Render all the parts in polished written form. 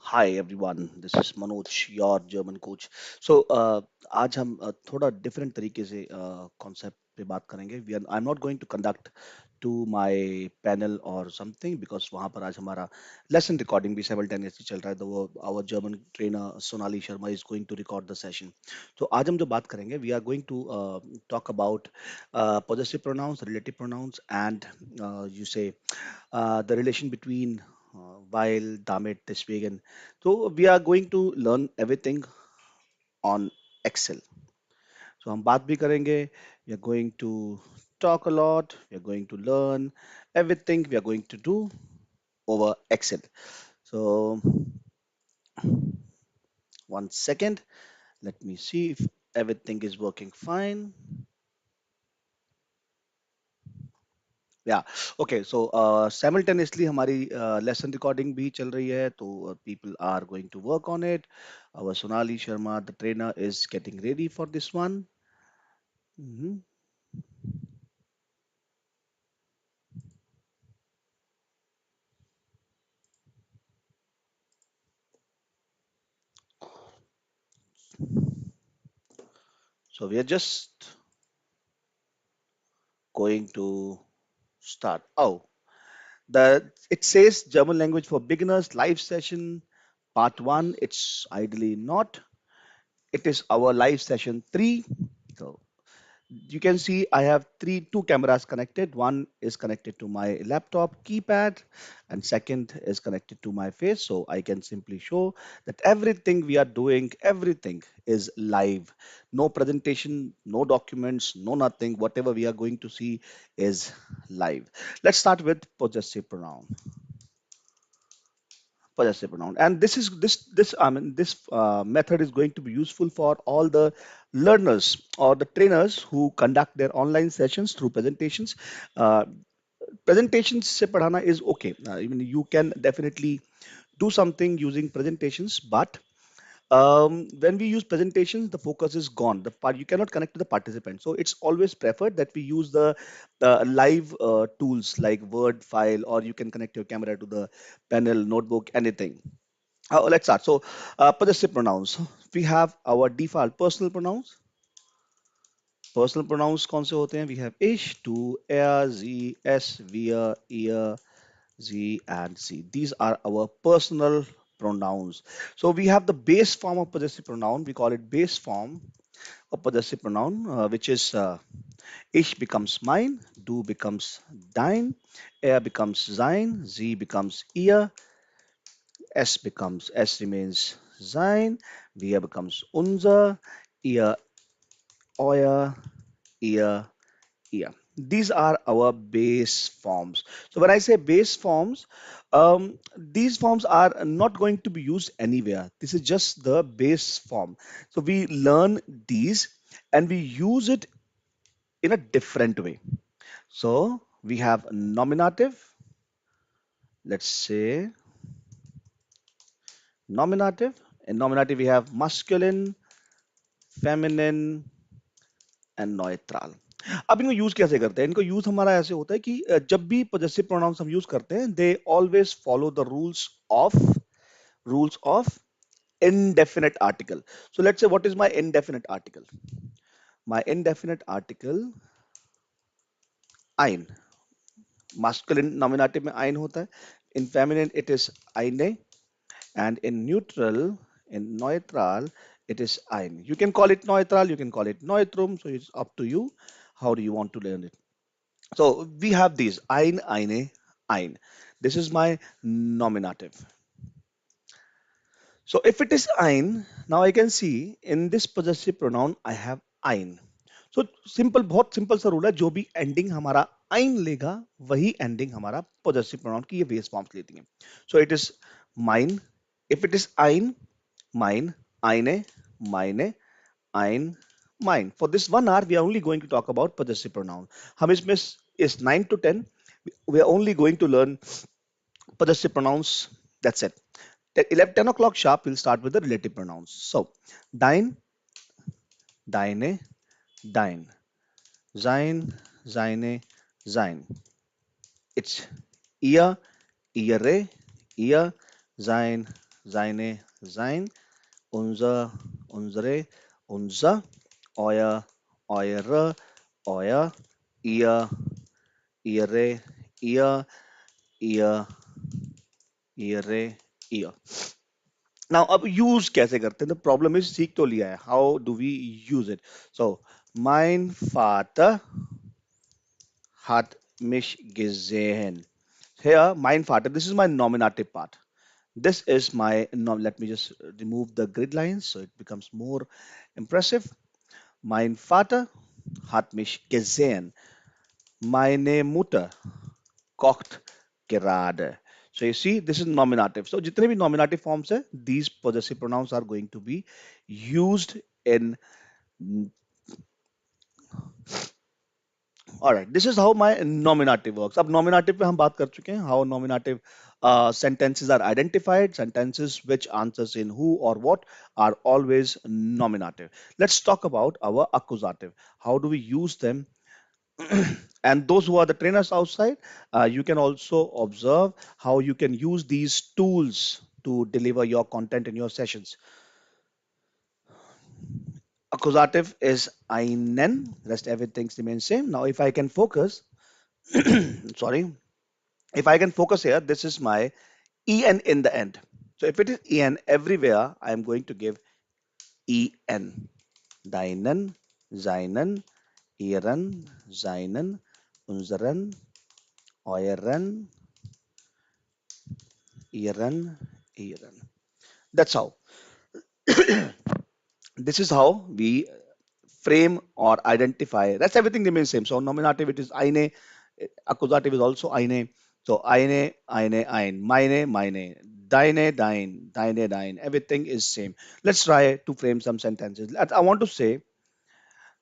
Hi everyone, this is Manoj, your German coach. So आज हम थोड़ा different तरीके से concept पे बात करेंगे. I'm not going to conduct to my panel or something because वहाँ पर आज हमारा lesson recording भी simultaneously चल रहा है. तो our German trainer Sonali Sharma is going to record the session. तो आज हम जो बात करेंगे, we are going to talk about possessive pronouns, relative pronouns, and you say the relation between while, damit, deswegen. So we are going to learn everything on Excel. So हम बात भी करेंगे. We are going to talk a lot. We are going to learn everything we are going to do over Excel. So one second. Let me see if everything is working fine. या okay so simultaneously हमारी lesson recording भी चल रही है तो people are going to work on it our Sonali Sharma the trainer is getting ready for this one so we are just going to start. Oh, the it says German language for beginners live session part 1. It's ideally not. It is our live session 3. So you can see I have two cameras connected. One is connected to my laptop keypad and second is connected to my face. So I can simply show that everything we are doing, everything is live. No presentation, no documents, no nothing. Whatever we are going to see is live. Let's start with possessive pronoun. Possessive pronoun, and this method is going to be useful for all the learners or the trainers who conduct their online sessions through presentations. uh, Presentations se padhana is okay. Even you can definitely do something using presentations, but when we use presentations, the focus is gone. The part you cannot connect to the participant, so it's always preferred that we use the live tools like Word file, or you can connect your camera to the panel, notebook, anything. Let's start. So, possessive pronouns. We have our default personal pronouns. Personal pronouns कौन से होते हैं? We have ich, du, er, sie, es, wir, ihr, sie, and sie. These are our personal pronouns. So we have the base form of possessive pronoun. We call it base form of possessive pronoun, which is ich becomes mine, du becomes dein, er becomes sein, sie becomes ihr, S remains sein, wir becomes unser, ihr, euer, ihr, ihr. These are our base forms. So when I say base forms, these forms are not going to be used anywhere. This is just the base form. So we learn these and we use it in a different way. So we have nominative. Let's say nominative. In nominative, we have masculine, feminine, and neutral. अब इनको use कैसे करते हैं? इनको use हमारा ऐसे होता है कि जब भी पॉजेसिव प्रोनाउंस हम यूज करते हैं, they always follow the rules of indefinite article. So let's say, what is my indefinite article? My indefinite article, ein. Masculine nominative में ein होता है. In feminine it is eine, and in neutral it is ein. You can call it neutral, you can call it neutrum, so it's up to you. How do you want to learn it? So we have these ein, eine, ein. This is my nominative. So if it is ein, now I can see in this possessive pronoun I have ein. So simple, बहुत simple सा rule है, जो भी ending हमारा ein लेगा वही ending हमारा possessive pronoun की ये बेस फॉर्म्स लेती हैं. So it is mine. If it is ein, mine, eine, meine, ein, mine. For this 1 hour, we are only going to talk about possessive pronoun. हम इसमें is 9 to 10. We are only going to learn possessive pronouns. That's it. At 11, 10 o'clock sharp, we'll start with the relative pronouns. So, dein, deine, dein, sein, seine, sein. It's ihr, ihre, ihr, sein, seine, sein, unser, unsere, unser, euer, eure, euer, ihr, ihre, ihr, ihr, ihre, ihr. Now अब use कैसे करते हैं? The problem is सीख तो लिया है. How do we use it? So mein Vater hat mich gesehen. Here, mein Vater. This is my nominative part. This is my let me just remove the grid lines so it becomes more impressive. Mein Vater hat mich gesehen. Meine Mutter kocht gerade. So you see, this is nominative. So जितने भी nominative forms है, these possessive pronouns are going to be used in. All right, this is how my nominative works. अब nominative पे हम बात कर चुके हैं. How nominative sentences are identified. Sentences which answers in who or what are always nominative. Let's talk about our accusative. How do we use them? And those who are the trainers outside, you can also observe how you can use these tools to deliver your content in your sessions. Accusative is einen. Rest everything remains same. Now, if I can focus, sorry, if I can focus here, this is my en in the end. So if it is en everywhere, I am going to give en. Deinen, seinen, ihren, seinen, unseren, euren, ihren, ihren. That's how. This is how we frame or identify. That's everything remains same. So nominative it is eine, accusative is also eine. So eine, meine, deine, deine. Everything is same. Let's try to frame some sentences. I want to say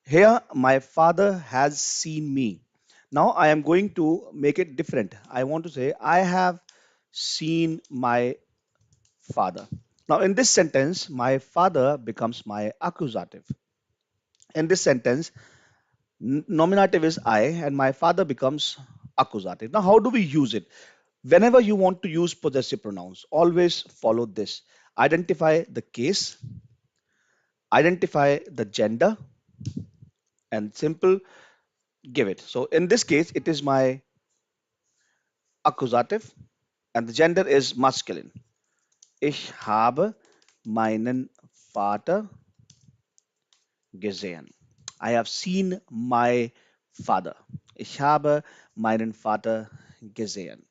here my father has seen me. Now I am going to make it different. I want to say I have seen my father. Now in this sentence, my father becomes my accusative. In this sentence, nominative is I and my father becomes accusative. Now, how do we use it? Whenever you want to use possessive pronouns, always follow this. Identify the case, identify the gender, and simple give it. So in this case, it is my accusative and the gender is masculine. Ich habe meinen Vater gesehen. I have seen my father. Ich habe meinen Vater gesehen.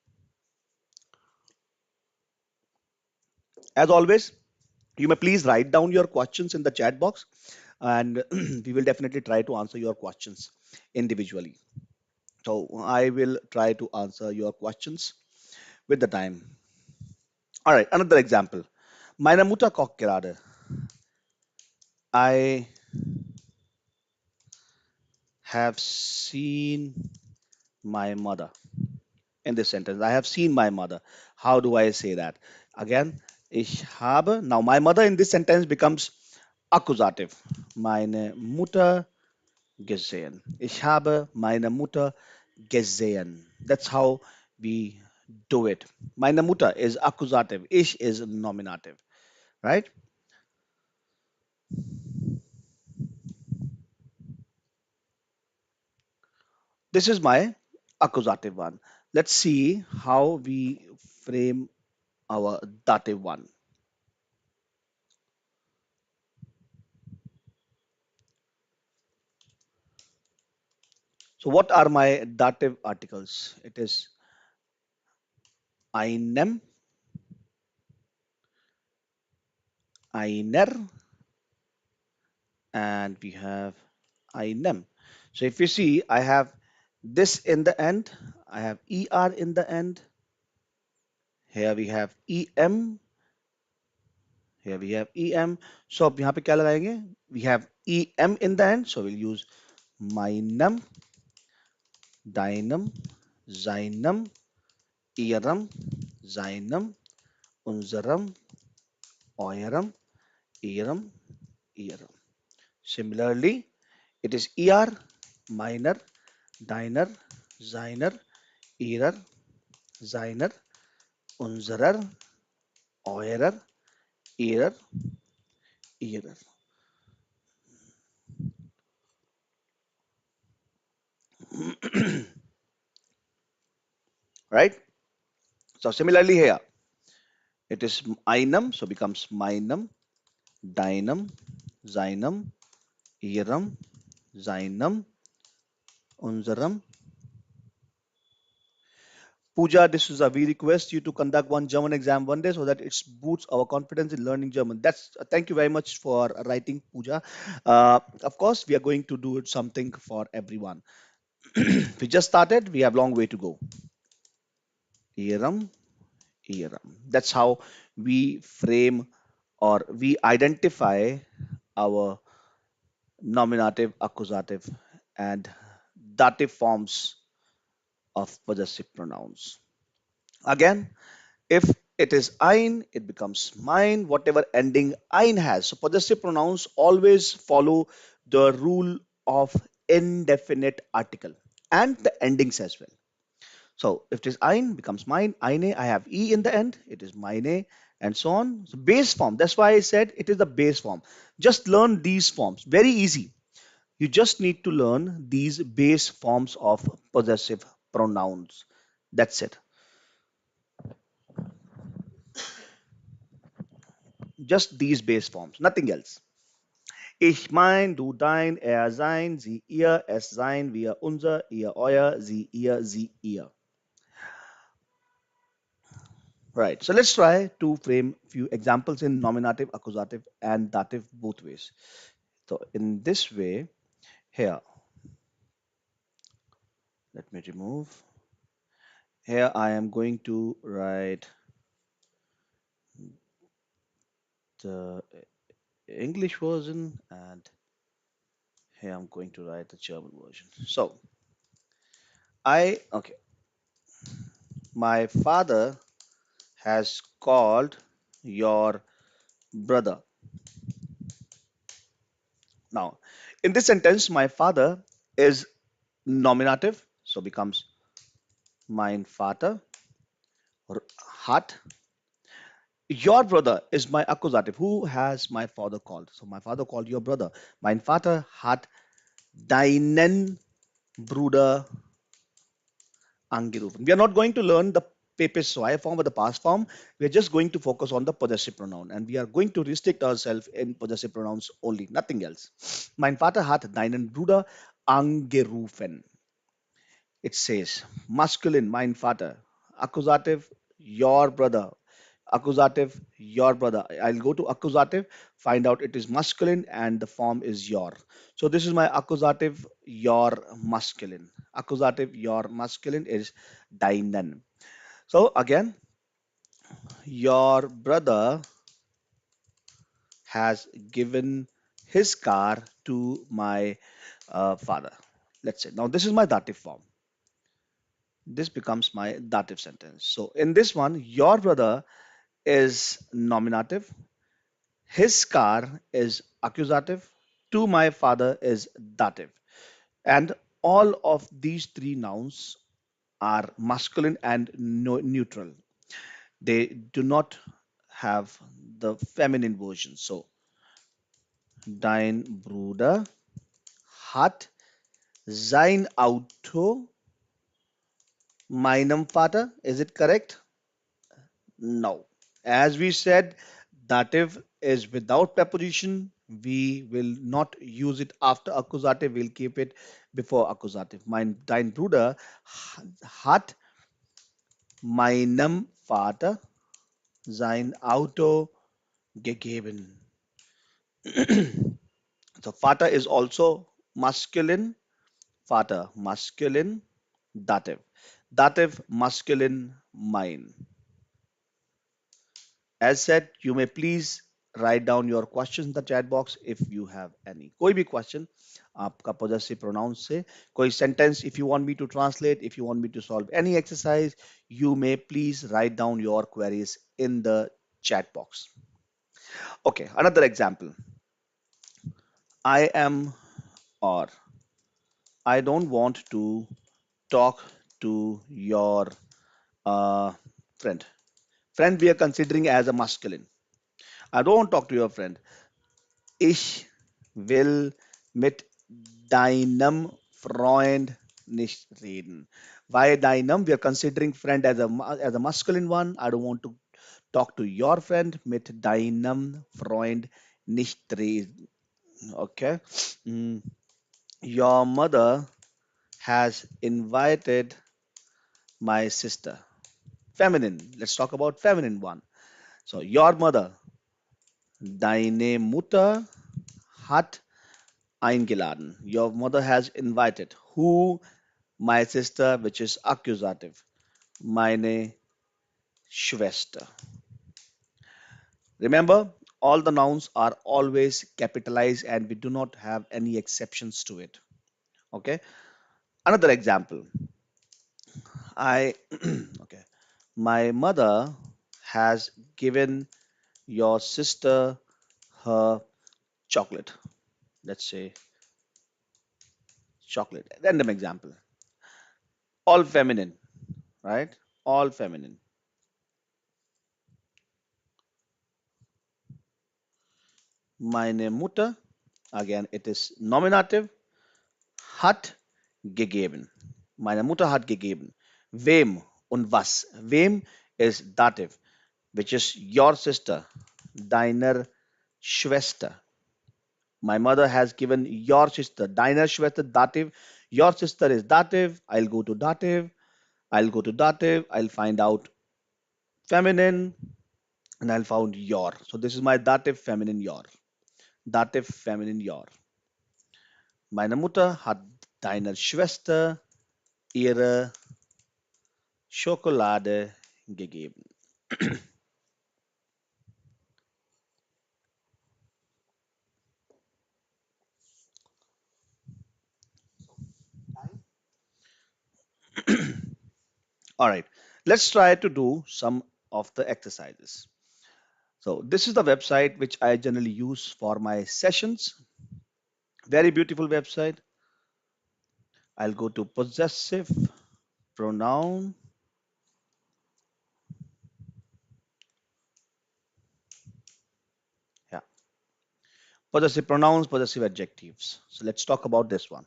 As always, you may please write down your questions in the chat box and we will definitely try to answer your questions individually. So I will try to answer your questions with the time. All right, another example. Meine Mutter kocht gerade. I have seen my mother. In this sentence, I have seen my mother. How do I say that? Again, ich habe. Now, my mother in this sentence becomes accusative. Meine Mutter gesehen. Ich habe meine Mutter gesehen. That's how we do it. Meine Mutter is accusative. Ich is nominative. Right? This is my accusative one. Let's see how we frame our dative one. So what are my dative articles? It is einem, einer, and we have einem. So if you see, I have this in the end, I have er in the end. Here we have em. Here we have em. So अब यहाँ पे क्या लगाएंगे? We have em in the end, so we'll use meinem, deinem, seinem, ihrem, seinem, unserem, eurem, ihrem, ihrem. Similarly, it is er, meiner, deiner, seiner, ihrer, seiner, unserer, eurer, ihrer, ihrer. Right? So similarly here, it is einem, so becomes meinem, deinem, seinem, ihrem, seinem, unserem. Pooja, this is a we request you to conduct one German exam one day so that it boosts our confidence in learning German. That's thank you very much for writing, Pooja. Of course, we are going to do it something for everyone. We just started. We have long way to go. Iram, Iram. That's how we frame or we identify our nominative, accusative, and dative forms of possessive pronouns. Again, if it is ein, it becomes mine, whatever ending ein has. So possessive pronouns always follow the rule of indefinite article and the endings as well. So if it is ein, becomes mine, eine, I have e in the end, it is meine, and so on. So base form, that's why I said it is the base form. Just learn these forms, very easy. You just need to learn these base forms of possessive pronouns. That's it. Just these base forms, nothing else. Ich mein, du dein, er sein, sie ihr, es sein, wir unser, ihr euer, sie ihr. Right. So let's try to frame few examples in nominative, accusative, and dative both ways. So in this way, here, let me remove. Here I am going to write the English version, and here I'm going to write the German version. So okay, my father has called your brother. Now, in this sentence, my father is nominative, so becomes mein Vater hat. Your brother is my accusative. Who has my father called? So my father called your brother. Mein Vater hat deinen Bruder angerufen. We are not going to learn the Papist form or the past form. We are just going to focus on the possessive pronoun, and we are going to restrict ourselves in possessive pronouns only, nothing else. Mein Vater hat deinen Bruder angerufen. It says masculine, mein Vater. Accusative, your brother. Accusative, your brother. I'll go to accusative, find out it is masculine, and the form is your. So this is my accusative, your masculine. Accusative, your masculine is deinen. So again, your brother has given his car to my father. Let's say. Now this is my dative form. This becomes my dative sentence. So in this one, your brother is nominative, his car is accusative, to my father is dative. And all of these three nouns are masculine and neutral. They do not have the feminine version. So dein Bruder hat sein Auto meinem Vater. Is it correct? No. As we said, dative is without preposition. We will not use it after accusative. We'll keep it before accusative. Dein Bruder hat meinem Vater sein Auto gegeben. So Vater is also masculine. Vater masculine. Dative. Dative masculine mein. As said, you may please write down your questions in the chat box if you have any. कोई भी question आपका possessive pronoun से कोई sentence if you want me to translate, if you want me to solve any exercise, you may please write down your queries in the chat box. Okay, another example. I am or I don't want to talk to your uh, friend. Friend we are considering as a masculine. I don't talk to your friend. Ich will mit deinem Freund nicht reden. Why deinem? We are considering friend as as a masculine one. I don't want to talk to your friend. Mit deinem Freund nicht reden. Okay. Mm. Your mother has invited my sister. Feminine. Let's talk about feminine one. So your mother, deine Mutter hat eingeladen. Your mother has invited. Who? My sister, which is accusative. Meine Schwester. Remember, all the nouns are always capitalized and we do not have any exceptions to it. Okay. Another example. I, okay. My mother has given your sister her chocolate. Let's say chocolate. Random example. All feminine, right? All feminine. Meine Mutter, again, it is nominative, hat gegeben. Meine Mutter hat gegeben. Wem und was? Wem is dative, which is your sister, deiner Schwester. My mother has given your sister, deiner Schwester, dative. Your sister is dative. I'll go to dative. I'll go to dative. I'll find out feminine and I'll found your. So this is my dative feminine your. Dative feminine your. Meine Mutter hat deiner Schwester ihre Schokolade gegeben. All right, let's try to do some of the exercises. So this is the website which I generally use for my sessions. Very beautiful website. I'll go to possessive pronoun. Yeah, possessive pronouns, possessive adjectives. So let's talk about this one.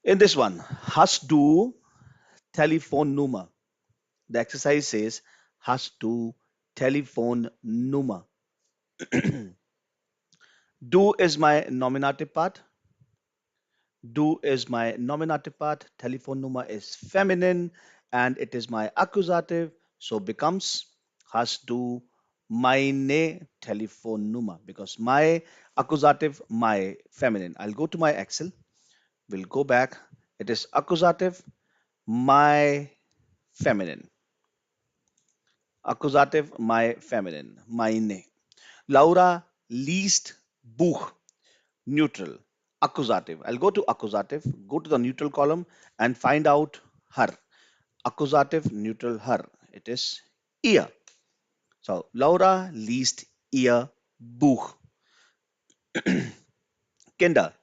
In this one, hast du Telefonnummer? The exercise says hast du Telefonnummer? Do is my nominative part. Do is my nominative part. Telefonnummer is feminine and it is my accusative. So becomes hast du meine Telefonnummer because my accusative, my feminine. I'll go to my Excel. We'll go back. It is accusative, my feminine. Accusative, my feminine. Meine. Laura liest Buch. Neutral. Accusative. I'll go to accusative, go to the neutral column and find out her. Accusative, neutral, her. It is ihr. So, Laura liest ihr Buch. Kinder.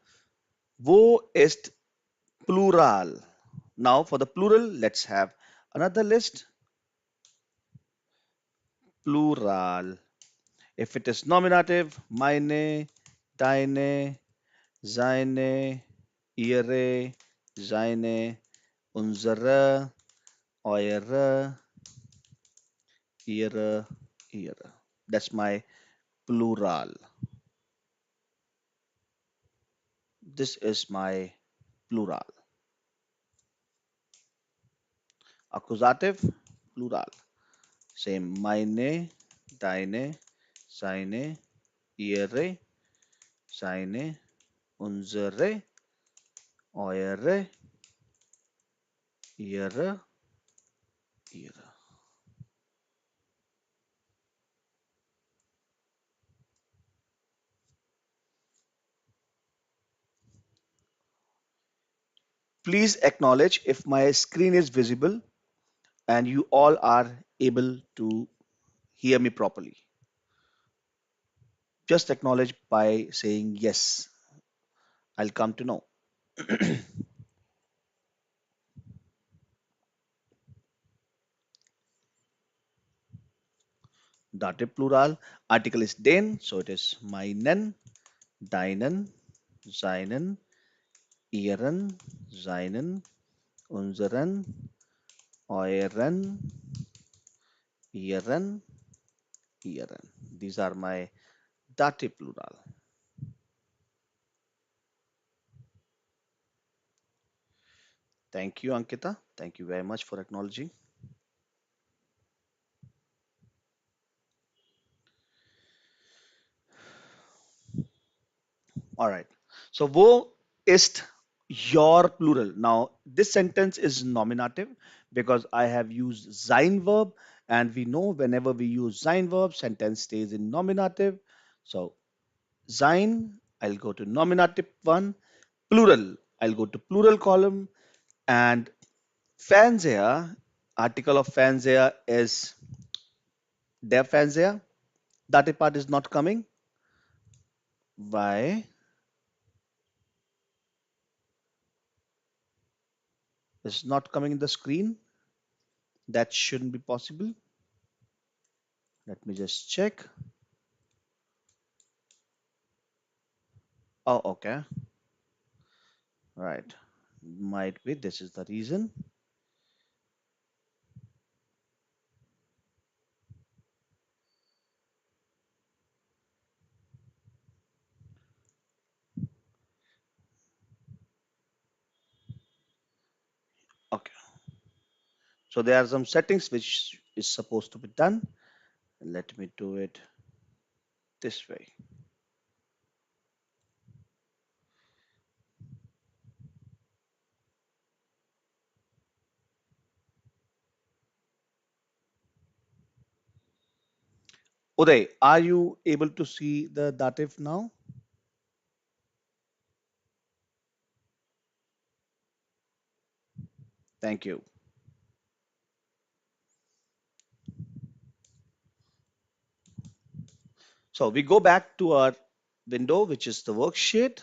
Wo ist Plural? Now, for the plural, let's have another list. Plural. If it is nominative, meine, deine, seine, ihre, seine, unsere, eure, ihre, ihre. That's my plural. This is my plural. Accusative, plural. Same meine, deine, seine, ihre, seine, unsere, eure, ihre, ihre. Please acknowledge if my screen is visible and you all are able to hear me properly. Just acknowledge by saying yes. I'll come to know. Dative plural. Article is den, so it is meinen, deinen, seinen, ihren, seinen, unseren, euren, ihren, ihren. These are my dative plural. Thank you, Ankita. Thank you very much for acknowledging. All right. So, wo ist your plural? Now, this sentence is nominative because I have used sein verb, and we know whenever we use sein verb, sentence stays in nominative. So, sein, I'll go to nominative one. Plural, I'll go to plural column. And Fernseher, article of Fernseher is der Fernseher. That part is not coming. Why? It's not coming in the screen. That shouldn't be possible. Let me just check. Oh, okay. Right. Might be this is the reason. Okay. So there are some settings which is supposed to be done. Let me do it this way. Uday, are you able to see the dative now? Thank you. So we go back to our window, which is the worksheet.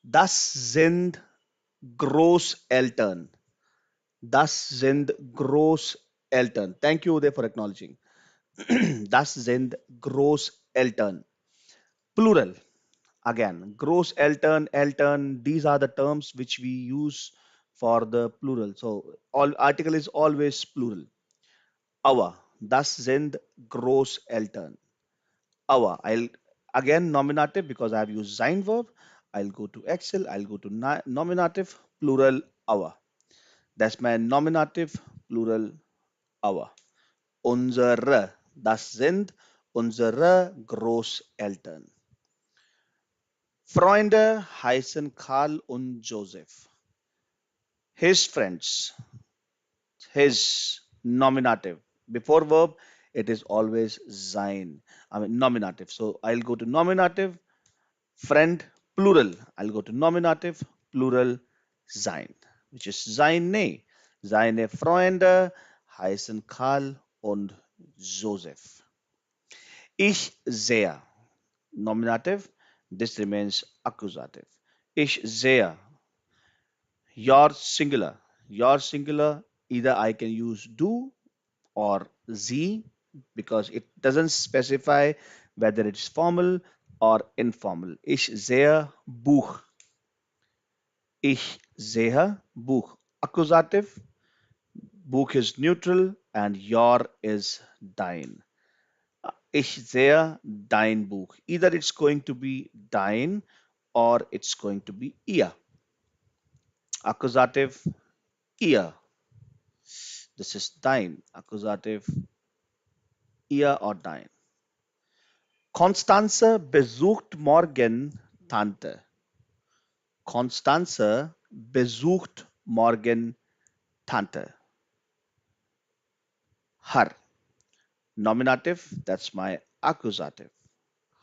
Das sind Großeltern. Das sind Großeltern. Thank you, Uday, for acknowledging. Das sind Großeltern. Plural. Again, Großeltern, Eltern, these are the terms which we use for the plural. So all article is always plural. Our. Das sind Großeltern. Our. I'll again nominative because I have used sein verb. I'll go to Excel. I'll go to nominative plural our. That's my nominative plural our. Unsere. Das sind unsere Großeltern. Freunde heißen Karl und Joseph. His friends. His nominative. Before verb, it is always sein. I mean nominative. So I'll go to nominative, friend, plural. I'll go to nominative, plural, sein, which is seine. Seine Freunde heißen Karl und Joseph. Ich sehe. Nominative. This remains accusative. Ich sehe. Your singular. Your singular. Either I can use do or sie because it doesn't specify whether it's formal or informal. Ich sehe Buch. Ich sehe Buch. Accusative. Buch is neutral and your is dein. Ich sehe dein Buch. Either it's going to be dein or it's going to be ihr. Accusative, ihr. This is dein. Accusative, ihr or dein. Constanze besucht morgen Tante. Constanze besucht morgen Tante. Her. Nominative, that's my accusative.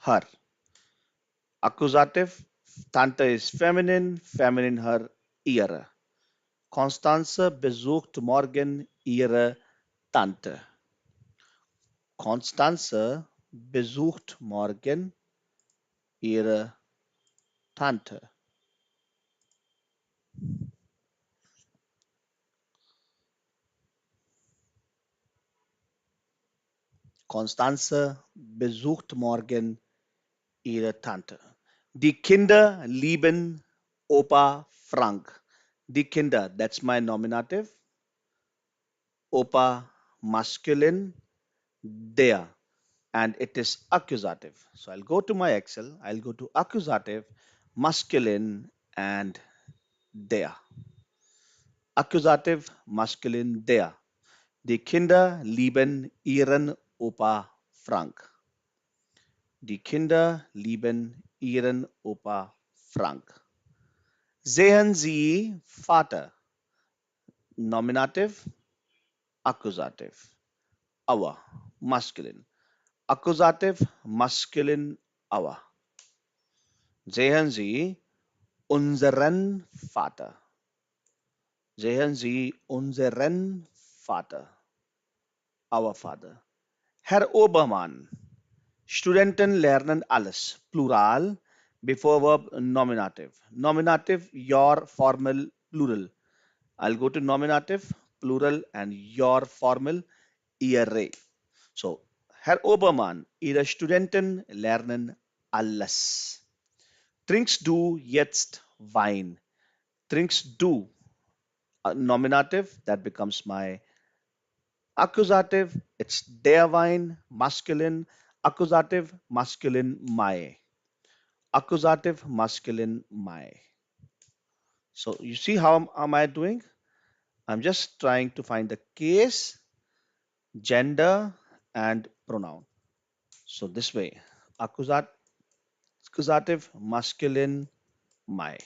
Her. Accusative, Tante is feminine, feminine her, ihre. Constanze besucht morgen ihre Tante. Constanze besucht morgen ihre Tante. Constanze besucht morgen ihre Tante. Die Kinder lieben Opa Frank. Die Kinder, that's my nominative. Opa masculine, der, and it is accusative. So I'll go to my Excel, I'll go to accusative, masculine, and der. Accusative, masculine, der. Die Kinder lieben ihren Opa Frank. Die Kinder lieben ihren Opa Frank. Sehen Sie Vater. Nominative, accusative. Our, masculine. Accusative, masculine, our. Sehen Sie unseren Vater. Sehen Sie unseren Vater. Our Father. Herr Obermann. Studenten lernen alles. Plural before verb nominative. Nominative, your formal plural. I'll go to nominative, plural, and your formal, ihre. So, Herr Obermann, Ihre Studenten lernen alles. Trinkst du jetzt Wein? Trinkst du? Nominative, that becomes my accusative. It's der Wein, masculine. Accusative, masculine, my. Accusative, masculine, my. So, you see how am I doing? I'm just trying to find the case, gender, and pronoun. So this way, accusative masculine my,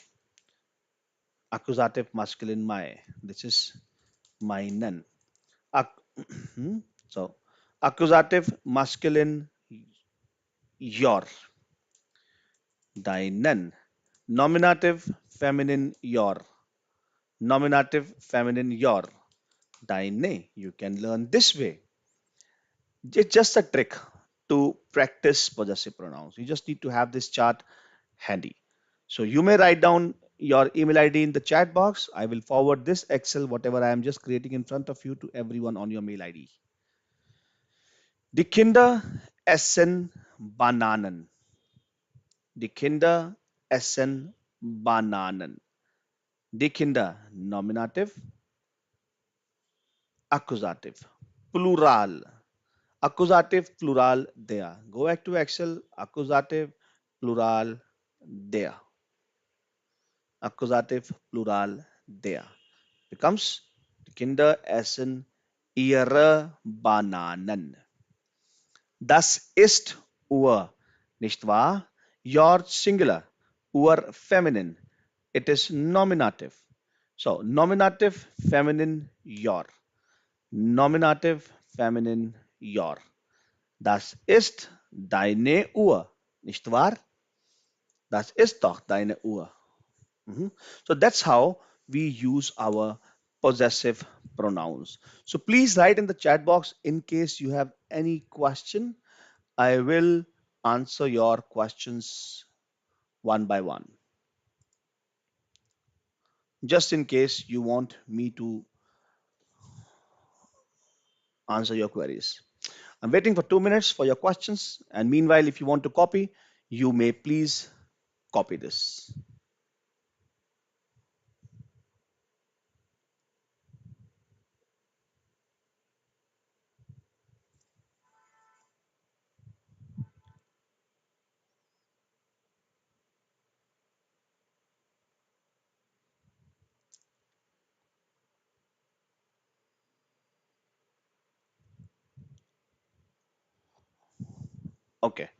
accusative masculine my. This is meinen. Ac- so accusative masculine your, deinen. Nominative feminine your, nominative feminine your, deine. You can learn this way. It's just a trick to practice possessive pronouns. You just need to have this chart handy. So you may write down your email ID in the chat box. I will forward this Excel, whatever I am just creating in front of you, to everyone on your mail ID. Die Kinder essen Bananen. Die Kinder essen Bananen. Die Kinder, nominative, accusative, plural. Accusative, plural, there. Go back to Excel, accusative, plural, there. Accusative, plural, der. Becomes die Kinder essen ihre Bananen. Das ist Ur, nicht wahr? Your singular, Ur feminine. It is nominative. So, nominative feminine your. Nominative feminine your. Das ist deine Uhr, nicht wahr? Das ist doch deine Uhr. So that's how we use our possessive pronouns. So please write in the chat box in case you have any question. I will answer your questions one by one. Just in case you want me to answer your queries. I'm waiting for 2 minutes for your questions. And meanwhile, if you want to copy, you may please copy this. Okay.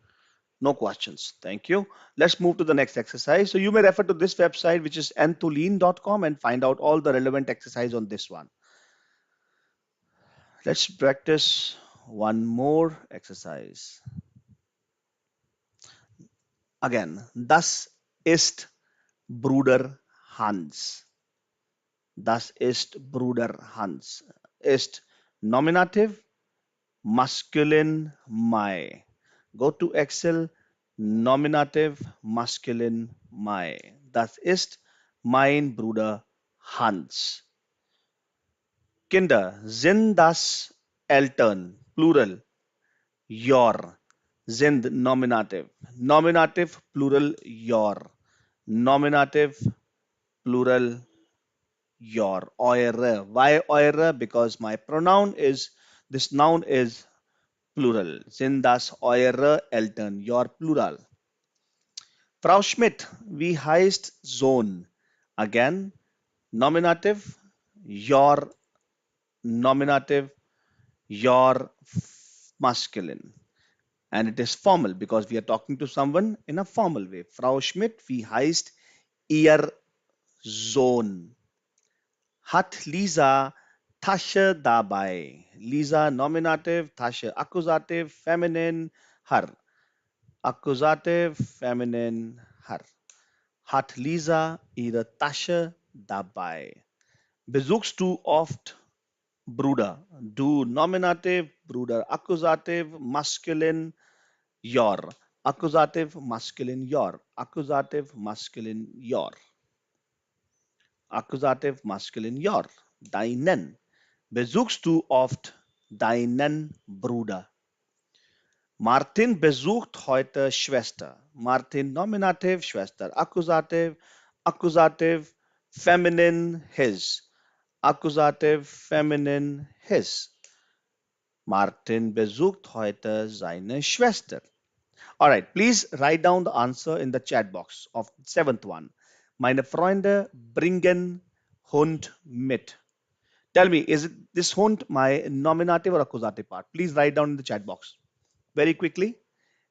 No questions. Thank you. Let's move to the next exercise. So you may refer to this website, which is enthulean.com, and find out all the relevant exercise on this one. Let's practice one more exercise. Again, das ist Bruder Hans. Das ist Bruder Hans. Ist nominative, masculine, my. Go to Excel, nominative, masculine, my. Das ist mein Bruder Hans. Kinder sind das Eltern, plural. your. Zind, nominative. Nominative, plural, your. Nominative, plural, your. Eure. Why eure? Because my pronoun is, this noun is plural. Sind das eure Eltern? Your plural. Frau Schmidt, wie heißt Sohn? Again, nominative, your. Nominative, your, masculine. And it is formal because we are talking to someone in a formal way. Frau Schmidt, wie heißt ihr Sohn? Hat Lisa Tasche dabei? Lisa, nominative, Tasche, accusative, feminine, her. Accusative, feminine, her. Hat Lisa ihre Tasche dabei? Besuchst du oft Bruder? Du, nominative, Bruder, accusative, masculine, your. Accusative, masculine, your. Accusative, masculine, your. Accusative, masculine, your. Deinen. Besuchst du oft deinen Bruder? Martin besucht heute Schwester. Martin, nominative, Schwester. Accusative, accusative, feminine, his. Accusative, feminine, his. Martin besucht heute seine Schwester. All right, please write down the answer in the chat box of seventh one. Meine Freunde bringen Hund mit. Tell me, is it this Hund my nominative or accusative part? Please write down in the chat box very quickly.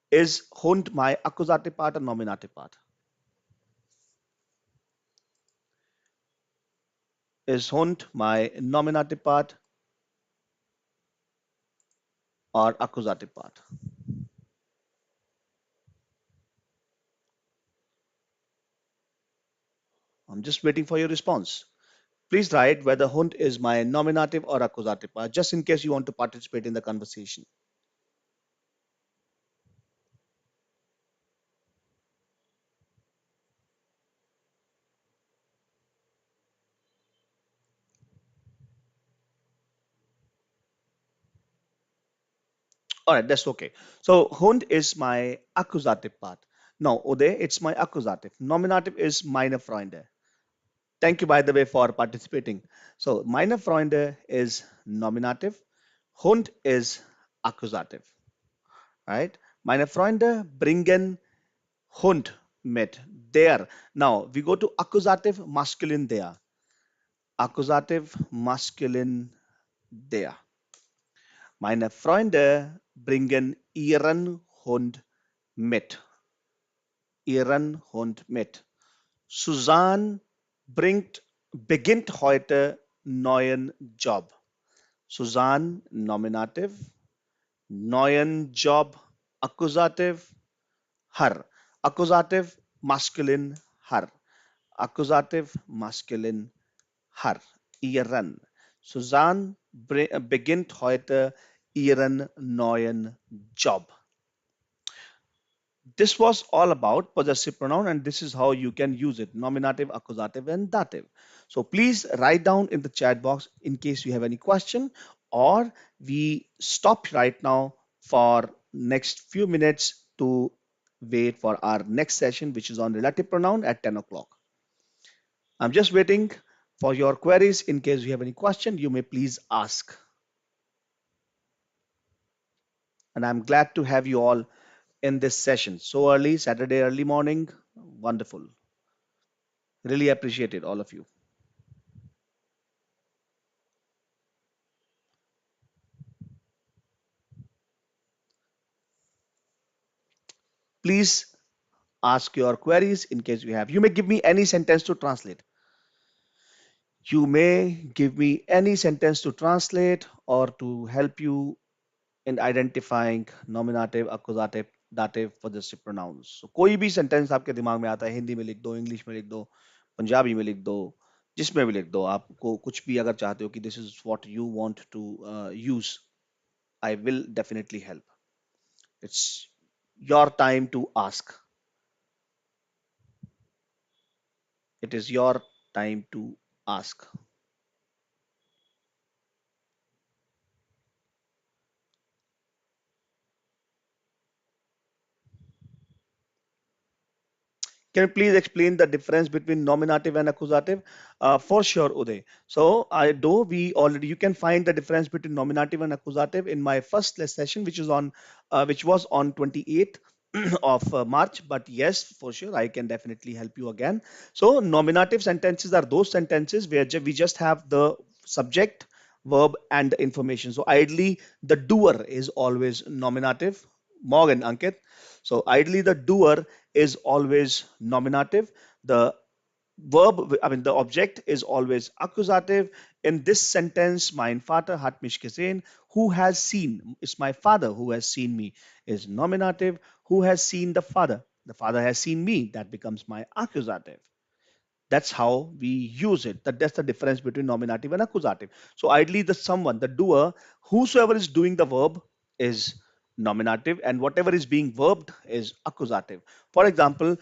Is Hund my accusative part or nominative part? Is Hund my nominative part or accusative part? I'm just waiting for your response. Please write whether Hund is my nominative or accusative part, just in case you want to participate in the conversation. All right, that's okay. So Hund is my accusative part. No, Uday, it's my accusative. Nominative is meine Freunde. Thank you, by the way, for participating. So meine Freunde is nominative. Hund is accusative. Right? Meine Freunde bringen Hund mit. There. Now we go to accusative masculine there. Accusative masculine there. Meine Freunde bringen ihren Hund mit. Ihren Hund mit. Susan beginnt heute neuen Job. Susan, nominative. Neuen Job, accusative. Her. Accusative, masculine, her. Accusative, masculine, her. Ihren. Susan beginnt heute ihren neuen Job. This was all about possessive pronoun, and this is how you can use it: nominative, accusative, and dative. So please write down in the chat box in case you have any question, or we stop right now for next few minutes to wait for our next session, which is on relative pronoun at 10 o'clock. I'm just waiting for your queries. In case you have any question, you may please ask. And I'm glad to have you all in this session so early, Saturday early morning. Wonderful. Really appreciate it, all of you. Please ask your queries in case you have. You may give me any sentence to translate. You may give me any sentence to translate or to help you in identifying nominative, accusative, dative, possessive pronouns. So कोई भी sentence आपके दिमाग में आता है, हिंदी में लिख दो, इंग्लिश में लिख दो, पंजाबी में लिख दो, जिसमें भी लिख दो. आपको कुछ भी अगर चाहते हो कि this is what you want to use, I will definitely help. It's your time to ask. It is your time to ask. Can you please explain the difference between nominative and accusative? For sure, Uday. So I do we already you can find the difference between nominative and accusative in my first session, which was on 28th of March. But yes, for sure, I can definitely help you again. So nominative sentences are those sentences where we just have the subject, verb, and the information. So ideally, the doer is always nominative. Morgan, Ankit. So ideally, the doer is always nominative. The the object is always accusative. In this sentence, mein Vater hat mich gesehen. Who has seen? It's my father who has seen me is nominative. Who has seen the father? The father has seen me. That becomes my accusative. That's how we use it. That's the difference between nominative and accusative. So ideally, the doer, whosoever is doing the verb is nominative, and whatever is being verbed is accusative. For example,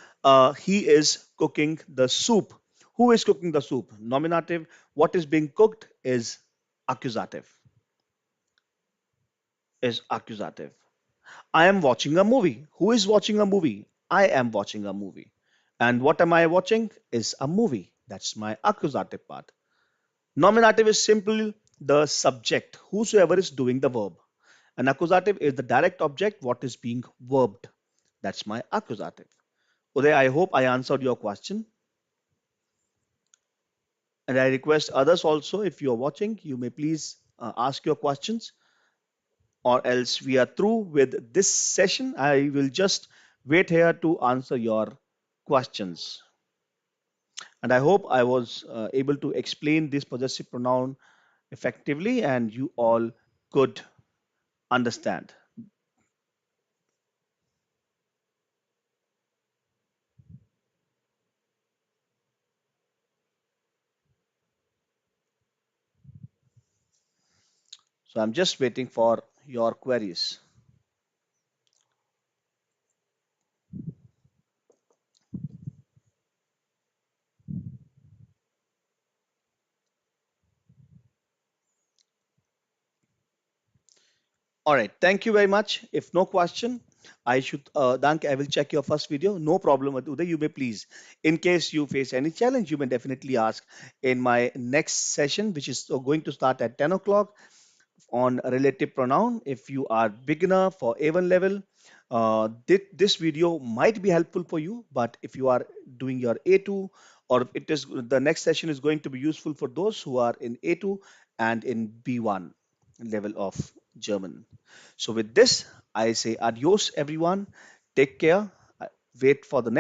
he is cooking the soup. Who is cooking the soup? Nominative. What is being cooked is accusative. Is accusative. I am watching a movie. Who is watching a movie? I am watching a movie. And what am I watching? Is a movie. That's my accusative part. Nominative is simply the subject, whosoever is doing the verb. An accusative is the direct object, what is being verbed. That's my accusative. Uday, I hope I answered your question. And I request others also, if you are watching, you may please ask your questions, or else we are through with this session. I will just wait here to answer your questions. And I hope I was able to explain this possessive pronoun effectively and you all could understand. So I'm just waiting for your queries. All right, thank you very much. If no question, Dank, I will check your first video. No problem, Uday. You may please. In case you face any challenge, you may definitely ask in my next session, which is going to start at 10 o'clock on relative pronoun. If you are beginner for A1 level, this video might be helpful for you. But if you are doing your A2, or it is the next session is going to be useful for those who are in A2 and in B1 level of German. So with this, I say adios, everyone. Take care. Wait for the next